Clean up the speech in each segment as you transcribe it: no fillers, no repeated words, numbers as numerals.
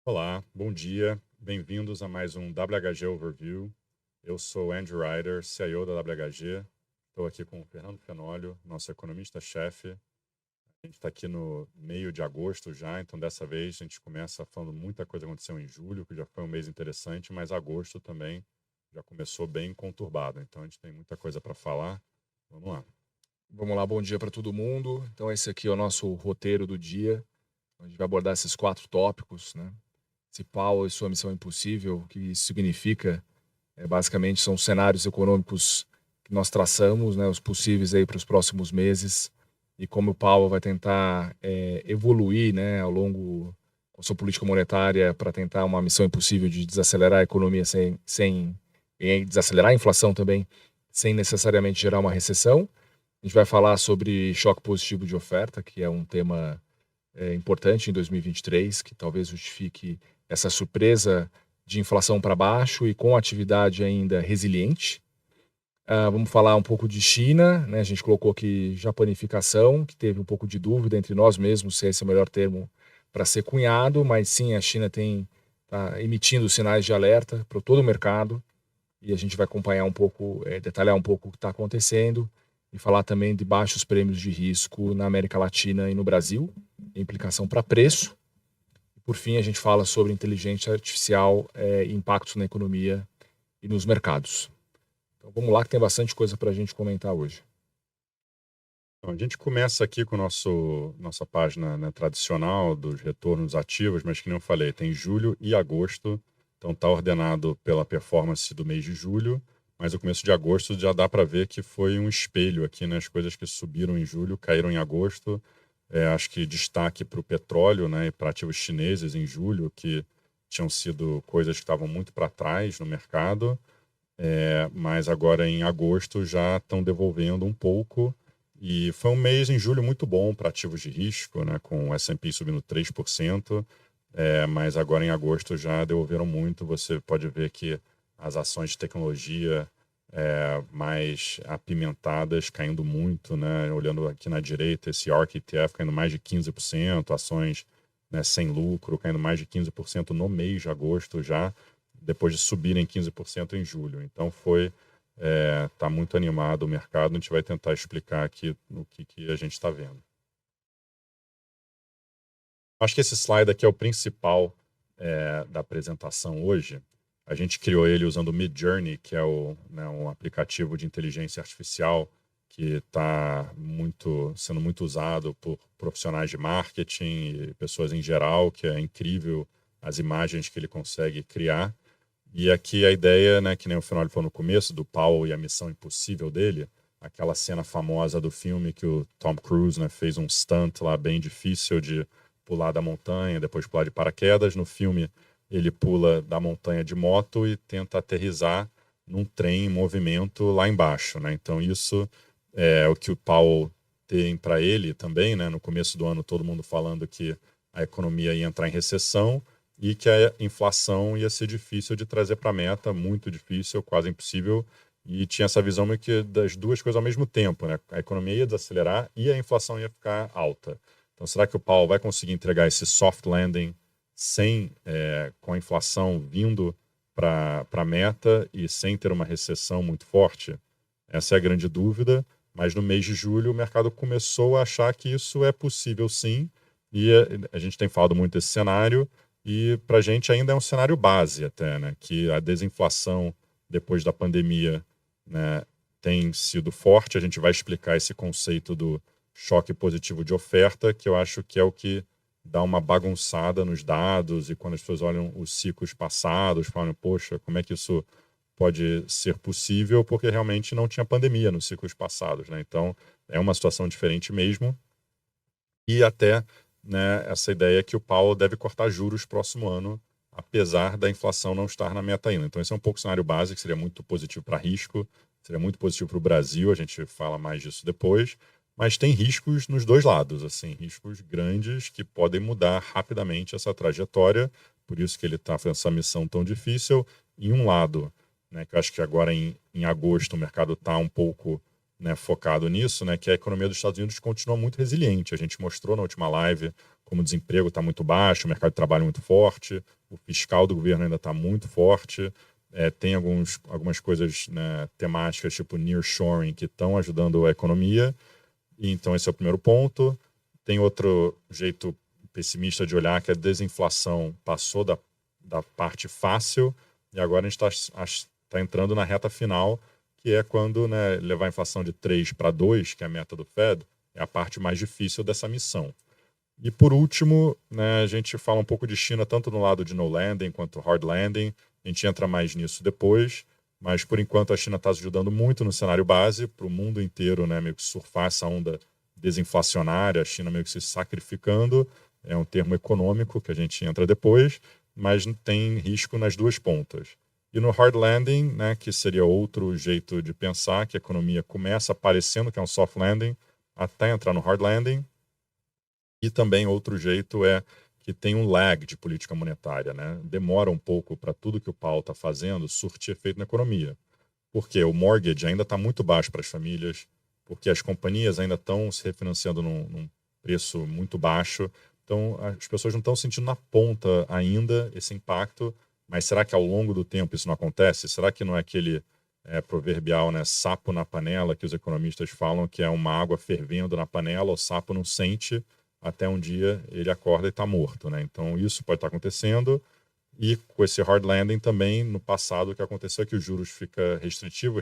Olá, bom dia. Bem-vindos a mais um WHG Overview. Eu sou Andrew Ryder, CIO da WHG. Estou aqui com o Fernando Fenólio, nosso economista-chefe. A gente está aqui no meio de agosto já, então dessa vez a gente começa falando muita coisa aconteceu em julho, que já foi um mês interessante, mas agosto também já começou bem conturbado. Então a gente tem muita coisa para falar. Vamos lá. Vamos lá, bom dia para todo mundo. Então esse aqui é o nosso roteiro do dia. A gente vai abordar esses 4 tópicos, né? Esse Powell e sua missão impossível, o que isso significa? Basicamente são cenários econômicos que nós traçamos, né, os possíveis aí para os próximos meses e como o Powell vai tentar evoluir, né, ao longo com a sua política monetária para tentar uma missão impossível de desacelerar a economia sem desacelerar a inflação também, sem necessariamente gerar uma recessão. A gente vai falar sobre choque positivo de oferta, que é um tema importante em 2023, que talvez justifique essa surpresa de inflação para baixo e com atividade ainda resiliente. Vamos falar um pouco de China, né? A gente colocou aqui japanificação, que teve um pouco de dúvida entre nós mesmos se esse é o melhor termo para ser cunhado, mas sim, a China está emitindo sinais de alerta para todo o mercado e a gente vai acompanhar um pouco, detalhar um pouco o que está acontecendo e falar também de baixos prêmios de risco na América Latina e no Brasil, implicação para preço. E por fim, a gente fala sobre inteligência artificial e impactos na economia e nos mercados. Então vamos lá que tem bastante coisa para a gente comentar hoje. Então, a gente começa aqui com nossa página, né, tradicional dos retornos ativos, mas que nem eu falei, tem julho e agosto, então está ordenado pela performance do mês de julho, mas o começo de agosto já dá para ver que foi um espelho aqui, né, as coisas que subiram em julho caíram em agosto. Acho que destaque para o petróleo, né, e para ativos chineses em julho, que tinham sido coisas que estavam muito para trás no mercado, mas agora em agosto já estão devolvendo um pouco. E foi um mês em julho muito bom para ativos de risco, né, com o S&P subindo 3%, mas agora em agosto já devolveram muito. Você pode ver que as ações de tecnologia mais apimentadas caindo muito, né, olhando aqui na direita, esse ARK ETF caindo mais de 15%, ações, né, sem lucro caindo mais de 15% no mês de agosto já, depois de subirem 15% em julho. Então tá muito animado o mercado, a gente vai tentar explicar aqui o que a gente está vendo. Acho que esse slide aqui é o principal da apresentação hoje. A gente criou ele usando o Midjourney, que é um aplicativo de inteligência artificial que está sendo muito usado por profissionais de marketing e pessoas em geral, que é incrível as imagens que ele consegue criar. E aqui a ideia, né, que nem o Fenólio falou no começo, do Powell e a missão impossível dele, aquela cena famosa do filme que o Tom Cruise, né, fez um stunt lá bem difícil de pular da montanha, depois pular de paraquedas. No filme, ele pula da montanha de moto e tenta aterrissar num trem em movimento lá embaixo, né? Então isso é o que o Powell tem para ele também, né? No começo do ano, todo mundo falando que a economia ia entrar em recessão e que a inflação ia ser difícil de trazer para a meta, muito difícil, quase impossível, e tinha essa visão meio que das duas coisas ao mesmo tempo, né? A economia ia desacelerar e a inflação ia ficar alta. Então, será que o Powell vai conseguir entregar esse soft landing com a inflação vindo para a meta e sem ter uma recessão muito forte? Essa é a grande dúvida, mas no mês de julho o mercado começou a achar que isso é possível sim, e a gente tem falado muito desse cenário, e para a gente ainda é um cenário base até, né? Que a desinflação depois da pandemia, né, tem sido forte. A gente vai explicar esse conceito do choque positivo de oferta, que eu acho que é o que dá uma bagunçada nos dados, e quando as pessoas olham os ciclos passados, falam, poxa, como é que isso pode ser possível? Porque realmente não tinha pandemia nos ciclos passados, né? Então, é uma situação diferente mesmo. E até, né, essa ideia que o Powell deve cortar juros próximo ano, apesar da inflação não estar na meta ainda. Então, esse é um pouco o cenário básico, seria muito positivo para risco, seria muito positivo para o Brasil, a gente fala mais disso depois, mas tem riscos nos dois lados, assim, riscos grandes que podem mudar rapidamente essa trajetória, por isso que ele está fazendo essa missão tão difícil. Em um lado, né, que eu acho que agora em agosto o mercado está um pouco, né, focado nisso, né, que a economia dos Estados Unidos continua muito resiliente. A gente mostrou na última live como o desemprego está muito baixo, o mercado de trabalho muito forte, o fiscal do governo ainda está muito forte, tem algumas coisas, né, temáticas tipo nearshoring que estão ajudando a economia. E então esse é o primeiro ponto. Tem outro jeito pessimista de olhar, que a desinflação passou da parte fácil e agora a gente está entrando na reta final, que é quando, né, levar a inflação de 3 para 2, que é a meta do Fed, é a parte mais difícil dessa missão. E por último, né, a gente fala um pouco de China, tanto no lado de no landing quanto hard landing. A gente entra mais nisso depois, mas por enquanto a China está ajudando muito no cenário base para o mundo inteiro, né, meio que surfar essa onda desinflacionária, a China meio que se sacrificando. É um termo econômico que a gente entra depois, mas tem risco nas duas pontas. E no hard landing, né, que seria outro jeito de pensar, que a economia começa parecendo que é um soft landing, até entrar no hard landing. E também outro jeito é que tem um lag de política monetária, né? Demora um pouco para tudo que o Powell está fazendo surtir efeito na economia. Porque o mortgage ainda está muito baixo para as famílias, porque as companhias ainda estão se refinanciando num preço muito baixo. Então, as pessoas não estão sentindo na ponta ainda esse impacto. Mas será que ao longo do tempo isso não acontece? Será que não é aquele proverbial, né, sapo na panela, que os economistas falam que é uma água fervendo na panela, o sapo não sente, até um dia ele acorda e está morto, né? Então isso pode estar acontecendo. E com esse hard landing também, no passado, o que aconteceu é que os juros fica restritivo,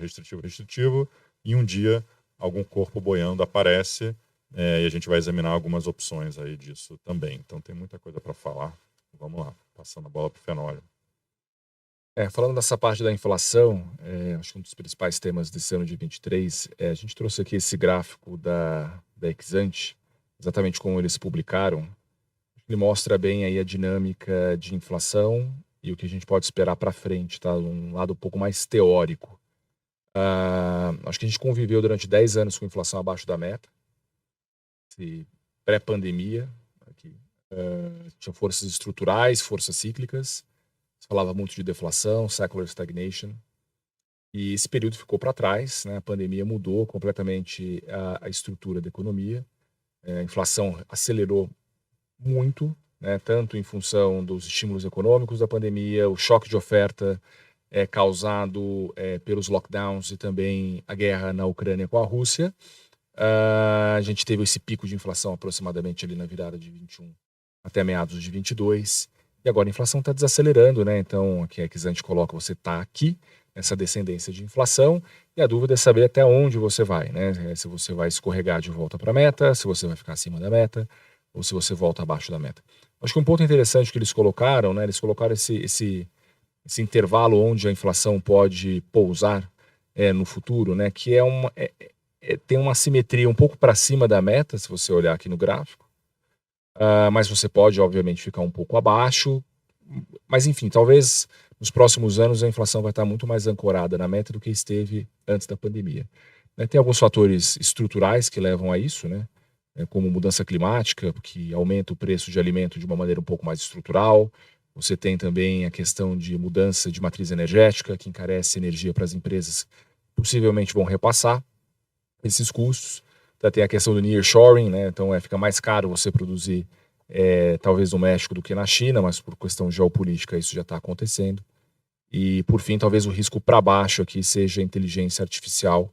e um dia algum corpo boiando aparece, e a gente vai examinar algumas opções aí disso também. Então tem muita coisa para falar. Vamos lá, passando a bola para o Fenório. Falando dessa parte da inflação, acho que um dos principais temas desse ano de 23, a gente trouxe aqui esse gráfico da Exante, exatamente como eles publicaram. Ele mostra bem aí a dinâmica de inflação e o que a gente pode esperar para frente, tá? Um lado um pouco mais teórico. Acho que a gente conviveu durante 10 anos com inflação abaixo da meta, pré-pandemia, tinha forças estruturais, forças cíclicas. Se falava muito de deflação, secular stagnation, e esse período ficou para trás, né? A pandemia mudou completamente a estrutura da economia, a inflação acelerou muito, né? Tanto em função dos estímulos econômicos da pandemia, o choque de oferta causado pelos lockdowns e também a guerra na Ucrânia com a Rússia. A gente teve esse pico de inflação aproximadamente ali na virada de 21 até meados de 22. E agora a inflação está desacelerando, né? Então, aqui a Exante coloca, você está aqui, nessa descendência de inflação, e a dúvida é saber até onde você vai, né? Se você vai escorregar de volta para a meta, se você vai ficar acima da meta, ou se você volta abaixo da meta. Acho que um ponto interessante que eles colocaram, né? Eles colocaram esse intervalo onde a inflação pode pousar no futuro, né? Que tem uma simetria um pouco para cima da meta, se você olhar aqui no gráfico. Mas você pode, obviamente, ficar um pouco abaixo. Mas, enfim, talvez nos próximos anos a inflação vai estar muito mais ancorada na meta do que esteve antes da pandemia. Tem alguns fatores estruturais que levam a isso, né? Como mudança climática, que aumenta o preço de alimento de uma maneira um pouco mais estrutural. Você tem também a questão de mudança de matriz energética, que encarece energia para as empresas, possivelmente vão repassar esses custos. Tem a questão do nearshoring, né? Então fica mais caro você produzir talvez no México do que na China, mas por questão geopolítica isso já está acontecendo. E por fim, talvez o risco para baixo aqui seja a inteligência artificial,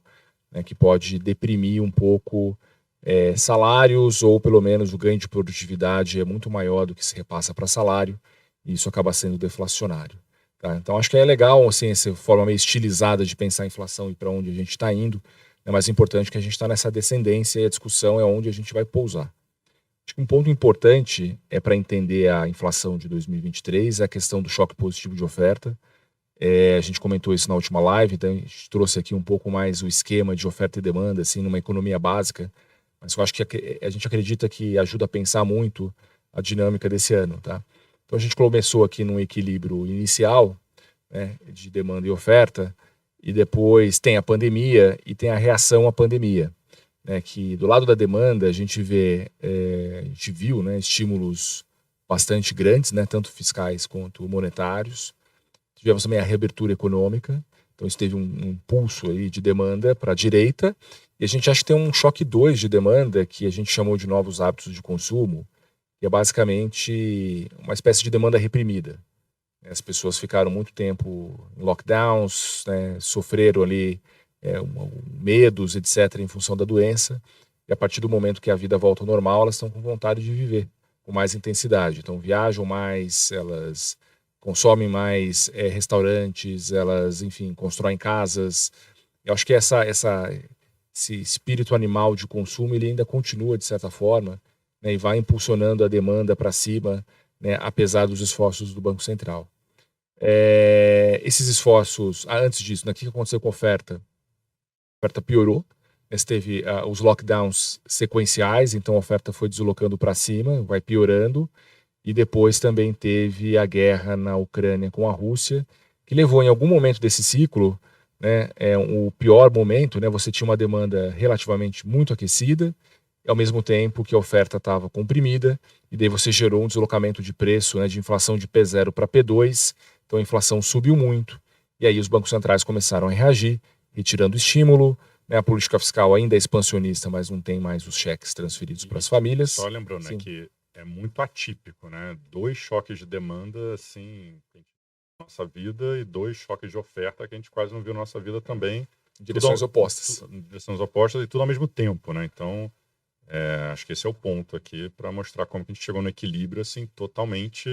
né, que pode deprimir um pouco salários, ou pelo menos o ganho de produtividade é muito maior do que se repassa para salário, e isso acaba sendo deflacionário. Tá? Então acho que é legal assim, essa forma meio estilizada de pensar a inflação e para onde a gente está indo. É mais importante que a gente está nessa descendência e a discussão é onde a gente vai pousar. Acho que um ponto importante para entender a inflação de 2023 é a questão do choque positivo de oferta. A gente comentou isso na última live, então a gente trouxe aqui um pouco mais o esquema de oferta e demanda, assim, numa economia básica, mas eu acho que a gente acredita que ajuda a pensar muito a dinâmica desse ano. Tá? Então a gente começou aqui num equilíbrio inicial, né, de demanda e oferta, e depois tem a pandemia e tem a reação à pandemia, né, que do lado da demanda a gente viu, né, estímulos bastante grandes, né, tanto fiscais quanto monetários. Tivemos também a reabertura econômica, então isso teve um impulso aí de demanda para a direita, e a gente acha que tem um choque 2 de demanda, que a gente chamou de novos hábitos de consumo, que é basicamente uma espécie de demanda reprimida. As pessoas ficaram muito tempo em lockdowns, né, sofreram ali medos, etc., em função da doença, e a partir do momento que a vida volta ao normal, elas estão com vontade de viver com mais intensidade. Então, viajam mais, elas consomem mais restaurantes, elas, enfim, constroem casas. Eu acho que esse espírito animal de consumo ele ainda continua, de certa forma, né, e vai impulsionando a demanda para cima, né, apesar dos esforços do Banco Central. Esses esforços, antes disso, né, o que aconteceu com a oferta? A oferta piorou, né, você teve os lockdowns sequenciais, então a oferta foi deslocando para cima, vai piorando, e depois também teve a guerra na Ucrânia com a Rússia, que levou em algum momento desse ciclo, né, o pior momento, né, você tinha uma demanda relativamente muito aquecida, ao mesmo tempo que a oferta estava comprimida, e daí você gerou um deslocamento de preço, né, de inflação de P0 para P2, então a inflação subiu muito, e aí os bancos centrais começaram a reagir, retirando estímulo, né, a política fiscal ainda é expansionista, mas não tem mais os cheques transferidos para as famílias. Só lembrando, né, que é muito atípico, né? 2 choques de demanda, assim, na nossa vida, e 2 choques de oferta que a gente quase não viu na nossa vida também. Direções opostas. Direções opostas e tudo ao mesmo tempo, né? Então, acho que esse é o ponto aqui para mostrar como que a gente chegou no equilíbrio, assim, totalmente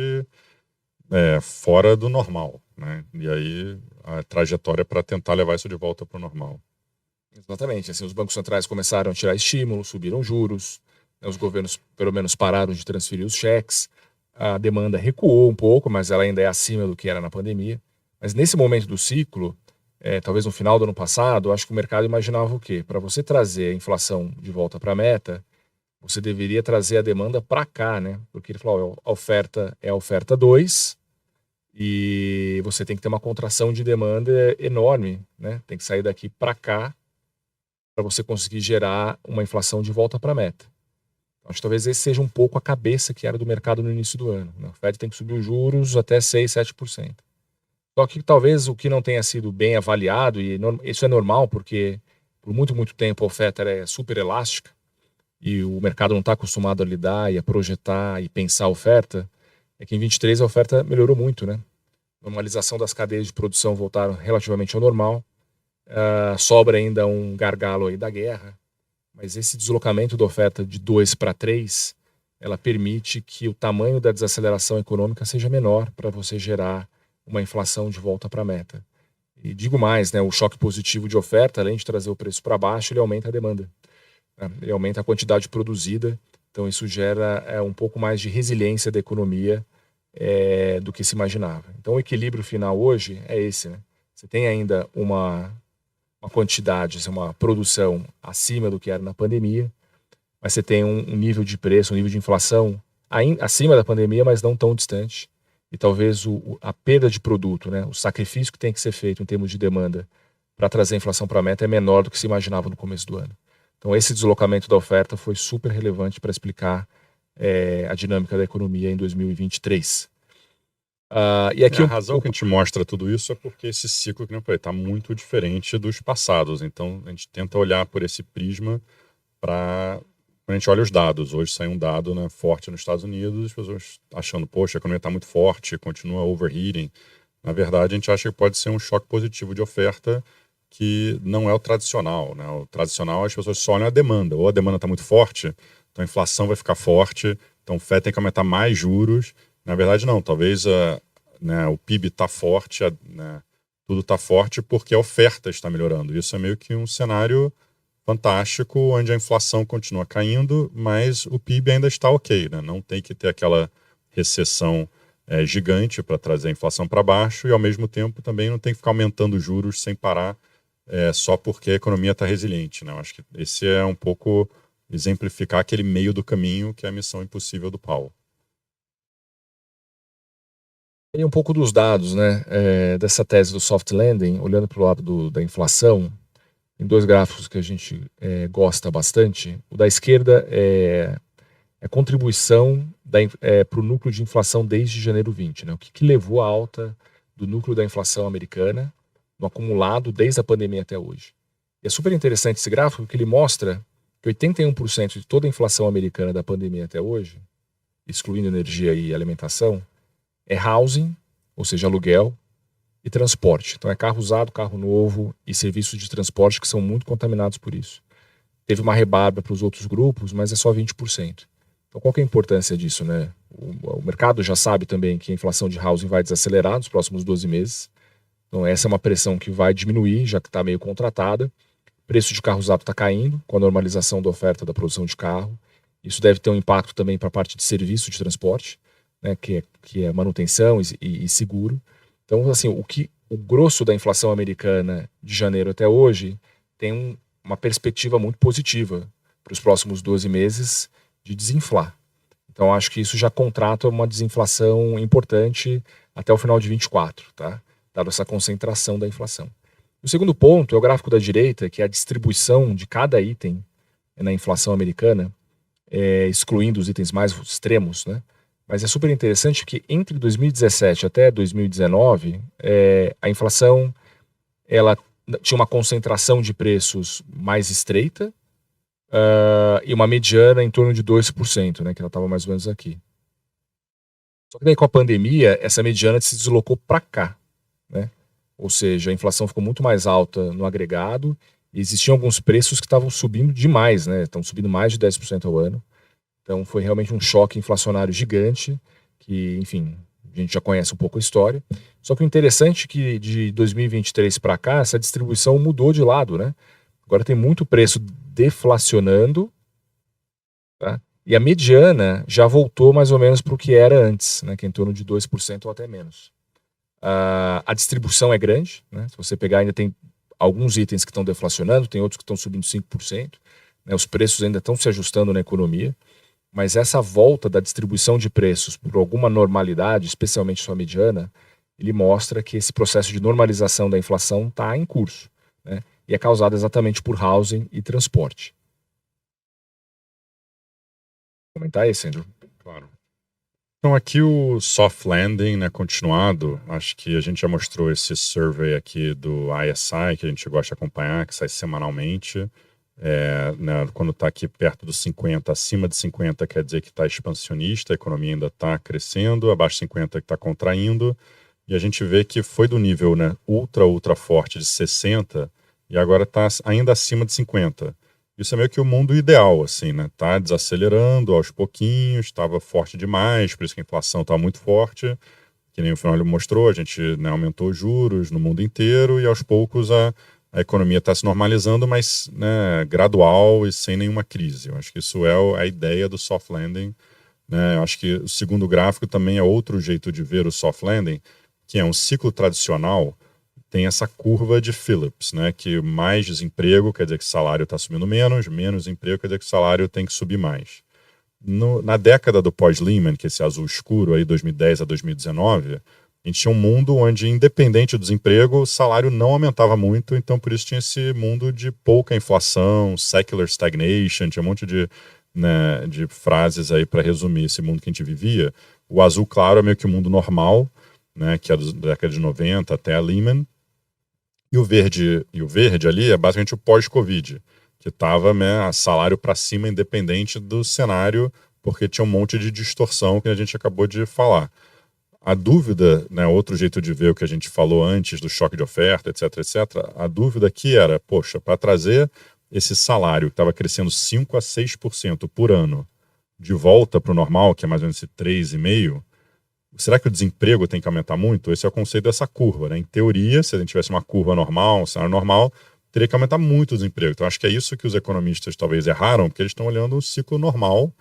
fora do normal, né? E aí a trajetória para tentar levar isso de volta para o normal. Exatamente. Assim, os bancos centrais começaram a tirar estímulo, subiram juros, né, os governos pelo menos pararam de transferir os cheques, a demanda recuou um pouco, mas ela ainda é acima do que era na pandemia. Mas nesse momento do ciclo, talvez no final do ano passado, acho que o mercado imaginava o quê? Para você trazer a inflação de volta para a meta, você deveria trazer a demanda para cá, né? Porque ele falou, a oferta é a oferta 2 e você tem que ter uma contração de demanda enorme, né? Tem que sair daqui para cá para você conseguir gerar uma inflação de volta para a meta. Acho que talvez esse seja um pouco a cabeça que era do mercado no início do ano, né? O Fed tem que subir os juros até 6, 7%. Só que talvez o que não tenha sido bem avaliado, e isso é normal porque por muito, muito tempo a oferta é super elástica, e o mercado não está acostumado a lidar e a projetar e pensar a oferta, é que em 23 a oferta melhorou muito, né? Normalização das cadeias de produção voltaram relativamente ao normal, sobra ainda um gargalo aí da guerra, mas esse deslocamento da oferta de 2 para 3, ela permite que o tamanho da desaceleração econômica seja menor para você gerar uma inflação de volta para a meta. E digo mais, né, o choque positivo de oferta, além de trazer o preço para baixo, ele aumenta a demanda. Ele aumenta a quantidade produzida, então isso gera um pouco mais de resiliência da economia do que se imaginava. Então o equilíbrio final hoje é esse, né? Você tem ainda uma quantidade, uma produção acima do que era na pandemia, mas você tem um nível de preço, um nível de inflação acima da pandemia, mas não tão distante. E talvez a perda de produto, né, o sacrifício que tem que ser feito em termos de demanda para trazer a inflação para a meta é menor do que se imaginava no começo do ano. Então esse deslocamento da oferta foi super relevante para explicar a dinâmica da economia em 2023. E aqui a razão que a gente mostra tudo isso é porque esse ciclo, que eu falei, está muito diferente dos passados. Então a gente tenta olhar por esse prisma para... Quando a gente olha os dados, hoje sai um dado, né, forte nos Estados Unidos, as pessoas achando, poxa, a economia está muito forte, continua overheating. Na verdade, a gente acha que pode ser um choque positivo de oferta que não é o tradicional, né? O tradicional, as pessoas só olham a demanda. Ou a demanda está muito forte, então a inflação vai ficar forte, então o FED tem que aumentar mais juros. Na verdade, não. Talvez o PIB está forte, tudo está forte porque a oferta está melhorando. Isso é meio que um cenário fantástico, onde a inflação continua caindo, mas o PIB ainda está ok, né? Não tem que ter aquela recessão gigante para trazer a inflação para baixo, e ao mesmo tempo também não tem que ficar aumentando juros sem parar só porque a economia está resiliente, né? Eu acho que esse é um pouco exemplificar aquele meio do caminho que é a missão impossível do Powell. E um pouco dos dados, né, dessa tese do soft landing, olhando para o lado da inflação, em 2 gráficos que a gente gosta bastante. O da esquerda é a contribuição para o núcleo de inflação desde janeiro 20, né? O que levou à alta do núcleo da inflação americana no acumulado desde a pandemia até hoje. E é super interessante esse gráfico, porque ele mostra que 81% de toda a inflação americana da pandemia até hoje excluindo energia e alimentação, é housing, ou seja, aluguel, e transporte. Então é carro usado, carro novo e serviços de transporte que são muito contaminados por isso. Teve uma rebarba para os outros grupos, mas é só 20%. Então qual que é a importância disso, né? O mercado já sabe também que a inflação de housing vai desacelerar nos próximos 12 meses. Então essa é uma pressão que vai diminuir, já que está meio contratada. O preço de carro usado está caindo com a normalização da oferta da produção de carro. Isso deve ter um impacto também para a parte de serviço de transporte, né, que é manutenção e seguro. Então, assim, o grosso da inflação americana de janeiro até hoje tem uma perspectiva muito positiva para os próximos 12 meses de desinflar. Então, acho que isso já contrata uma desinflação importante até o final de 24, tá? Dado essa concentração da inflação. O segundo ponto é o gráfico da direita, que é a distribuição de cada item na inflação americana, excluindo os itens mais extremos, né? Mas é super interessante que entre 2017 até 2019, a inflação ela tinha uma concentração de preços mais estreita e uma mediana em torno de 2%, né, que ela estava mais ou menos aqui. Só que daí com a pandemia, essa mediana se deslocou para cá, né? Ou seja, a inflação ficou muito mais alta no agregado e existiam alguns preços que estavam subindo demais, né? Estão subindo mais de 10% ao ano. Então foi realmente um choque inflacionário gigante, que, enfim, a gente já conhece um pouco a história. Só que o interessante é que de 2023 para cá, essa distribuição mudou de lado, né? Agora tem muito preço deflacionando, tá? E a mediana já voltou mais ou menos para o que era antes, né? Que é em torno de 2% ou até menos. A distribuição é grande, né? Se você pegar, ainda tem alguns itens que estão deflacionando, tem outros que estão subindo 5%, né? Os preços ainda estão se ajustando na economia. Mas essa volta da distribuição de preços por alguma normalidade, especialmente sua mediana, ele mostra que esse processo de normalização da inflação está em curso, né? E é causado exatamente por housing e transporte. Vou comentar esse, Andrew? Claro. Então aqui o soft landing, né, continuado, acho que a gente já mostrou esse survey aqui do ISI, que a gente gosta de acompanhar, que sai semanalmente. Né, quando está aqui perto dos 50, acima de 50 quer dizer que está expansionista, a economia ainda está crescendo, abaixo de 50 que está contraindo, e a gente vê que foi do nível, né, ultra forte de 60 e agora está ainda acima de 50. Isso é meio que o mundo ideal, assim, né? Tá desacelerando aos pouquinhos, estava forte demais, por isso que a inflação está muito forte, que nem o final mostrou, a gente, né, aumentou os juros no mundo inteiro e aos poucos a economia está se normalizando, mas, né, gradual e sem nenhuma crise. Eu acho que isso é a ideia do soft landing, né? Eu acho que o segundo gráfico também é outro jeito de ver o soft landing, que é um ciclo tradicional, tem essa curva de Phillips, né? Que mais desemprego quer dizer que o salário está subindo menos, menos emprego quer dizer que o salário tem que subir mais. Na década do pós-Lehman, que é esse azul escuro, aí 2010 a 2019, a gente tinha um mundo onde, independente do desemprego, o salário não aumentava muito, então por isso tinha esse mundo de pouca inflação, secular stagnation, tinha um monte de, né, de frases aí para resumir esse mundo que a gente vivia. O azul claro é meio que o mundo normal, né, que é da década de 90 até a Lehman, e o verde ali é basicamente o pós-Covid, que estava, né, salário para cima independente do cenário, porque tinha um monte de distorção que a gente acabou de falar. A dúvida, né, outro jeito de ver o que a gente falou antes do choque de oferta, etc, a dúvida aqui era, poxa, para trazer esse salário que estava crescendo 5 a 6% por ano de volta para o normal, que é mais ou menos esse 3,5%, será que o desemprego tem que aumentar muito? Esse é o conceito dessa curva, né? Em teoria, se a gente tivesse uma curva normal, um cenário normal, teria que aumentar muito o desemprego. Então, acho que é isso que os economistas talvez erraram, porque eles estão olhando o ciclo normal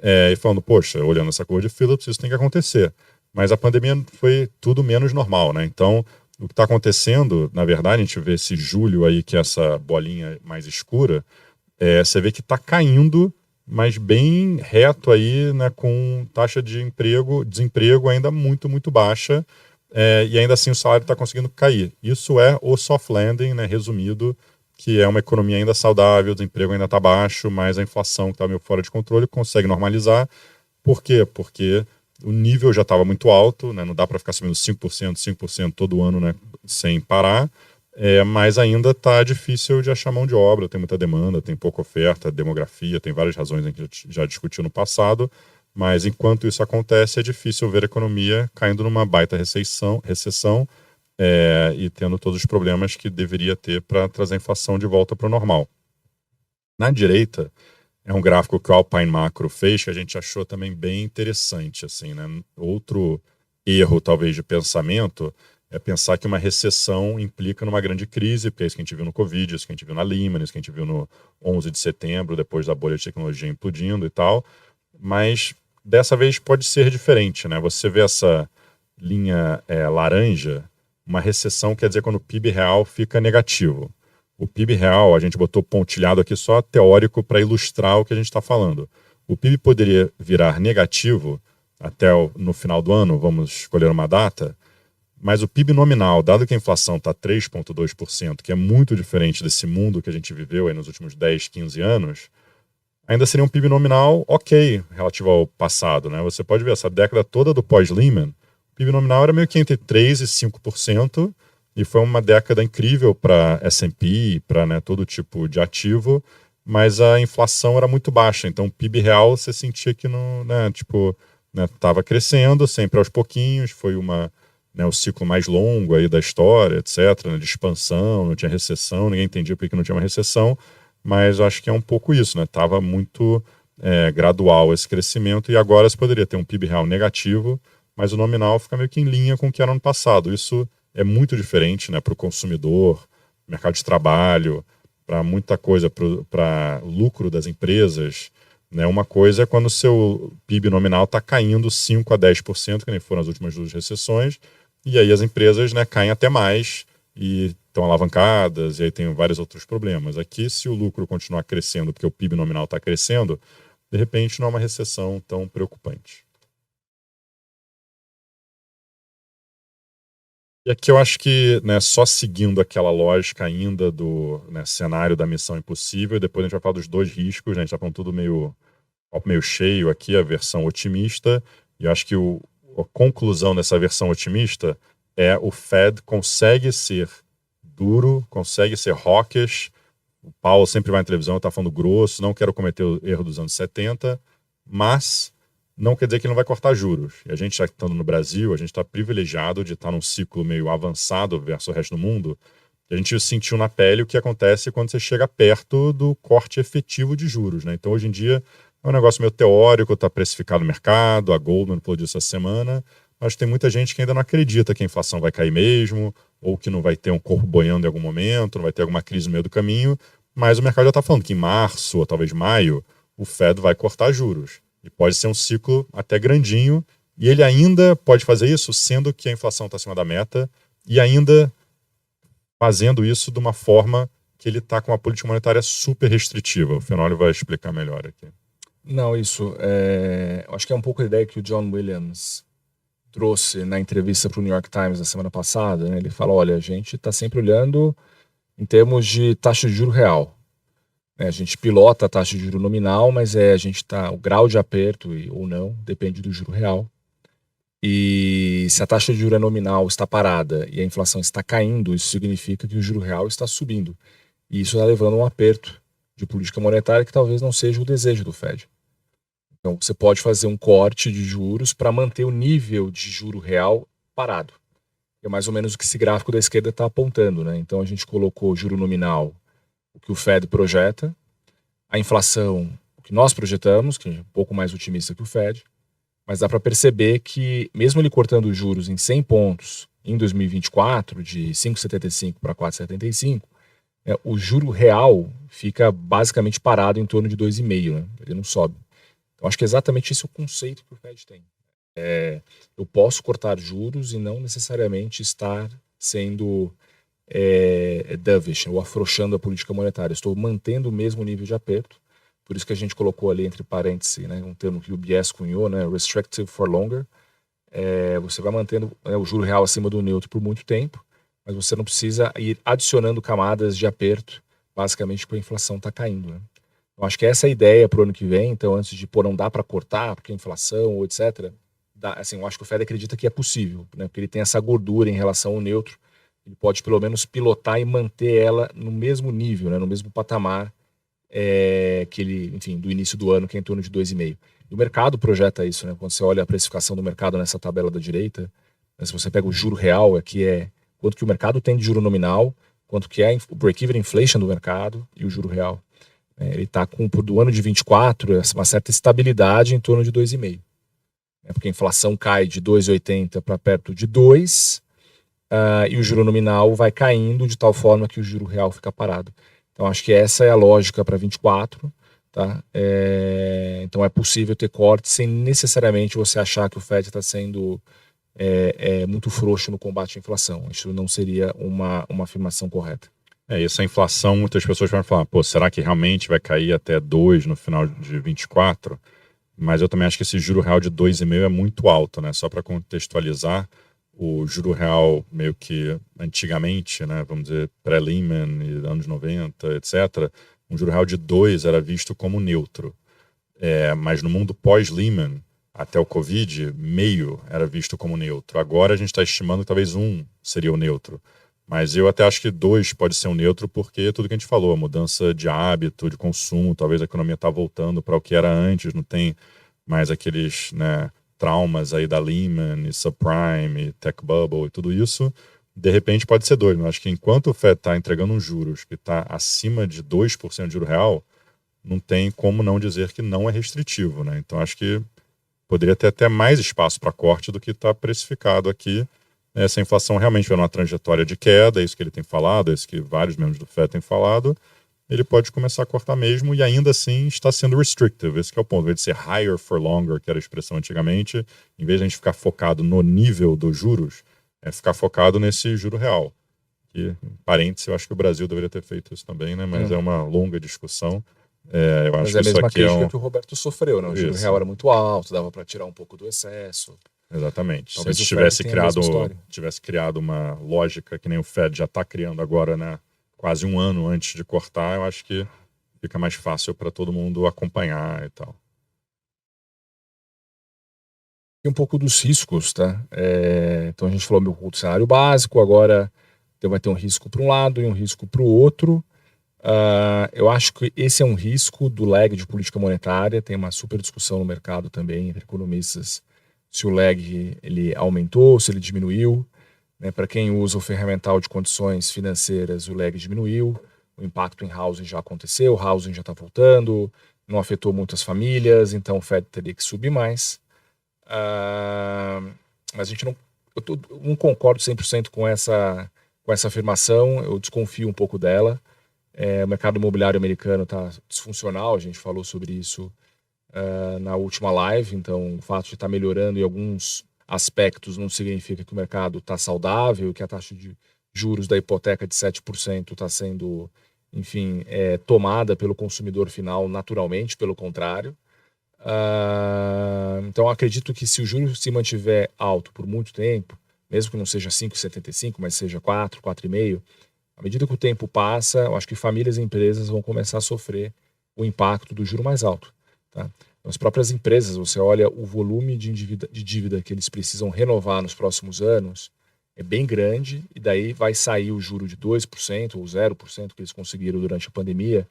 e falando, poxa, olhando essa curva de Phillips, isso tem que acontecer. Mas a pandemia foi tudo menos normal, né? Então, o que está acontecendo, na verdade, a gente vê esse julho aí, que é essa bolinha mais escura, você vê que está caindo, mas bem reto aí, né, com taxa de desemprego ainda muito baixa, e ainda assim o salário está conseguindo cair. Isso é o soft landing, né, resumido, que é uma economia ainda saudável, o desemprego ainda está baixo, mas a inflação que está meio fora de controle consegue normalizar. Por quê? Porque o nível já estava muito alto, né, não dá para ficar subindo 5% todo ano, né, sem parar, mas ainda está difícil de achar mão de obra, tem muita demanda, tem pouca oferta, demografia, tem várias razões que a gente já discutiu no passado, mas enquanto isso acontece, é difícil ver a economia caindo numa baita recessão e tendo todos os problemas que deveria ter para trazer a inflação de volta para o normal. Na direita, é um gráfico que o Alpine Macro fez, que a gente achou também bem interessante. Assim, né? Outro erro, talvez, de pensamento é pensar que uma recessão implica numa grande crise, porque é isso que a gente viu no Covid, isso que a gente viu na Lehman, isso que a gente viu no 11 de setembro, depois da bolha de tecnologia implodindo e tal. Mas dessa vez pode ser diferente, né? Você vê essa linha laranja, uma recessão quer dizer quando o PIB real fica negativo. O PIB real, a gente botou pontilhado aqui só teórico para ilustrar o que a gente está falando. O PIB poderia virar negativo até no final do ano, vamos escolher uma data, mas o PIB nominal, dado que a inflação está 3,2%, que é muito diferente desse mundo que a gente viveu aí nos últimos 10, 15 anos, ainda seria um PIB nominal ok relativo ao passado. Né? Você pode ver, essa década toda do pós-Lehman, o PIB nominal era meio que entre 3% e 5%, e foi uma década incrível para S&P, para todo tipo de ativo, mas a inflação era muito baixa. Então, o PIB real você sentia que não, estava crescendo sempre aos pouquinhos. Foi o ciclo mais longo aí da história, etc., de expansão, não tinha recessão, ninguém entendia por que não tinha uma recessão, mas acho que é um pouco isso, né? Estava muito gradual esse crescimento e agora você poderia ter um PIB real negativo, mas o nominal fica meio que em linha com o que era no passado. Isso é muito diferente, né, para o consumidor, mercado de trabalho, para muita coisa, para lucro das empresas. Né? Uma coisa é quando o seu PIB nominal está caindo 5% a 10%, que nem foram as últimas duas recessões, e aí as empresas, né, caem até mais e estão alavancadas, e aí tem vários outros problemas. Aqui, se o lucro continuar crescendo, porque o PIB nominal está crescendo, de repente não é uma recessão tão preocupante. E aqui eu acho que, né, só seguindo aquela lógica ainda do cenário da missão impossível, e depois a gente vai falar dos dois riscos, né, a gente está falando tudo meio cheio aqui, a versão otimista, e eu acho que a conclusão dessa versão otimista é o Fed consegue ser duro, consegue ser hawkish. O Powell sempre vai na televisão e está falando grosso, não quero cometer o erro dos anos 70, mas não quer dizer que ele não vai cortar juros. E a gente, já estando no Brasil, a gente está privilegiado de estar num ciclo meio avançado versus o resto do mundo. A gente sentiu na pele o que acontece quando você chega perto do corte efetivo de juros. Né? Então, hoje em dia, é um negócio meio teórico, está precificado no mercado, a Goldman falou disso essa semana, mas tem muita gente que ainda não acredita que a inflação vai cair mesmo, ou que não vai ter um corpo boiando em algum momento, não vai ter alguma crise no meio do caminho, mas o mercado já está falando que em março, ou talvez maio, o Fed vai cortar juros. E pode ser um ciclo até grandinho, e ele ainda pode fazer isso sendo que a inflação está acima da meta, e ainda fazendo isso de uma forma que ele está com uma política monetária super restritiva. O Fenólio vai explicar melhor aqui. Não, isso. Eu acho que é um pouco a ideia que o John Williams trouxe na entrevista para o New York Times na semana passada. Né? Ele fala, olha, a gente está sempre olhando em termos de taxa de juro real. A gente pilota a taxa de juro nominal, mas a gente está, o grau de aperto ou não depende do juro real. E se a taxa de juro nominal está parada e a inflação está caindo, isso significa que o juro real está subindo. E isso está levando a um aperto de política monetária que talvez não seja o desejo do Fed. Então você pode fazer um corte de juros para manter o nível de juro real parado. É mais ou menos o que esse gráfico da esquerda está apontando. Né? Então a gente colocou juro nominal, o que o Fed projeta, a inflação, o que nós projetamos, que é um pouco mais otimista que o Fed, mas dá para perceber que, mesmo ele cortando os juros em 100 pontos em 2024, de 5,75 para 4,75, o juro real fica basicamente parado em torno de 2,5, né? Ele não sobe. Então, acho que é exatamente esse o conceito que o Fed tem. Eu posso cortar juros e não necessariamente estar sendo dovish, ou afrouxando a política monetária. Estou mantendo o mesmo nível de aperto. Por isso que a gente colocou ali entre parênteses, né, um termo que o BS cunhou, né, restrictive for longer. Você vai mantendo o juro real acima do neutro por muito tempo, mas você não precisa ir adicionando camadas de aperto, basicamente porque a inflação está caindo. Né? Eu acho que essa é a ideia para o ano que vem. Então, antes de não dá para cortar, porque a inflação, ou etc., eu acho que o Fed acredita que é possível, né, porque ele tem essa gordura em relação ao neutro. Ele pode pelo menos pilotar e manter ela no mesmo nível, né, no mesmo patamar que ele, enfim, do início do ano, que é em torno de 2,5. E o mercado projeta isso, né? Quando você olha a precificação do mercado nessa tabela da direita, né, se você pega o juro real, aqui é quanto que o mercado tem de juro nominal, quanto que é o break-even inflation do mercado e o juro real. Ele está do ano de 24, uma certa estabilidade em torno de 2,5. Porque a inflação cai de 2,80 para perto de 2, e o juro nominal vai caindo de tal forma que o juro real fica parado. Então, acho que essa é a lógica para 24. Tá? Então, é possível ter corte sem necessariamente você achar que o Fed está sendo muito frouxo no combate à inflação. Isso não seria uma afirmação correta. Essa inflação, muitas pessoas vão falar, pô, será que realmente vai cair até 2 no final de 24? Mas eu também acho que esse juro real de 2,5 é muito alto, né? Só para contextualizar, o juro real meio que antigamente, né, vamos dizer, pré-Lehman e anos 90, etc., um juro real de 2 era visto como neutro. Mas no mundo pós-Lehman, até o Covid, meio era visto como neutro. Agora a gente está estimando que talvez 1 seria o neutro. Mas eu até acho que 2 pode ser um neutro porque tudo que a gente falou, a mudança de hábito, de consumo, talvez a economia está voltando para o que era antes, não tem mais aqueles, né, traumas aí da Lehman, e subprime, e tech bubble e tudo isso. De repente pode ser 2, mas acho que enquanto o Fed está entregando uns juros que está acima de 2% de juro real, não tem como não dizer que não é restritivo, né? Então acho que poderia ter até mais espaço para corte do que está precificado aqui. Essa inflação realmente vai numa trajetória de queda, é isso que ele tem falado, é isso que vários membros do FED têm falado, ele pode começar a cortar mesmo e ainda assim está sendo restrictive. Esse que é o ponto. Em vez de ser higher for longer, que era a expressão antigamente, em vez de a gente ficar focado no nível dos juros, é ficar focado nesse juro real. E, em parênteses, eu acho que o Brasil deveria ter feito isso também, né? Mas é uma longa discussão. Eu acho Mas que é a isso mesma aqui crítica que o Roberto sofreu, né? O juro Isso. real era muito alto, dava para tirar um pouco do excesso. Exatamente. Talvez Se o tivesse Fed tenha a mesma história. criado uma lógica que nem o Fed já está criando agora, né, quase um ano antes de cortar, eu acho que fica mais fácil para todo mundo acompanhar e tal. E um pouco dos riscos, tá? Então a gente falou do cenário básico, agora vai ter um risco para um lado e um risco para o outro. Eu acho que esse é um risco do lag de política monetária. Tem uma super discussão no mercado também entre economistas se o lag ele aumentou, se ele diminuiu. Né? Para quem usa o ferramental de condições financeiras, o lag diminuiu. O impacto em housing já aconteceu, o housing já está voltando, não afetou muitas famílias, então o Fed teria que subir mais. Mas a gente não concordo 100% com essa afirmação, eu desconfio um pouco dela. O mercado imobiliário americano está disfuncional, a gente falou sobre isso na última live, então o fato de estar melhorando em alguns aspectos não significa que o mercado está saudável, que a taxa de juros da hipoteca de 7% está sendo, enfim, tomada pelo consumidor final naturalmente, pelo contrário. Então acredito que se o juro se mantiver alto por muito tempo, mesmo que não seja 5,75, mas seja 4, 4,5, à medida que o tempo passa, eu acho que famílias e empresas vão começar a sofrer o impacto do juro mais alto. Tá? As próprias empresas, você olha o volume de dívida que eles precisam renovar nos próximos anos, é bem grande, e daí vai sair o juro de 2% ou 0% que eles conseguiram durante a pandemia,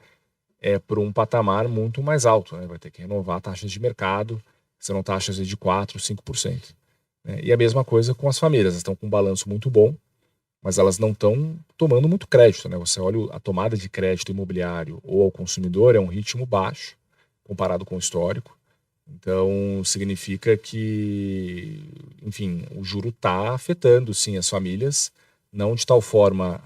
para um patamar muito mais alto. Né? Vai ter que renovar taxas de mercado, que serão taxas de 4%, 5%. Né? E a mesma coisa com as famílias, elas estão com um balanço muito bom, mas elas não estão tomando muito crédito. Né? Você olha a tomada de crédito imobiliário ou ao consumidor, é um ritmo baixo, comparado com o histórico. Então, significa que, enfim, o juro está afetando, sim, as famílias, não de tal forma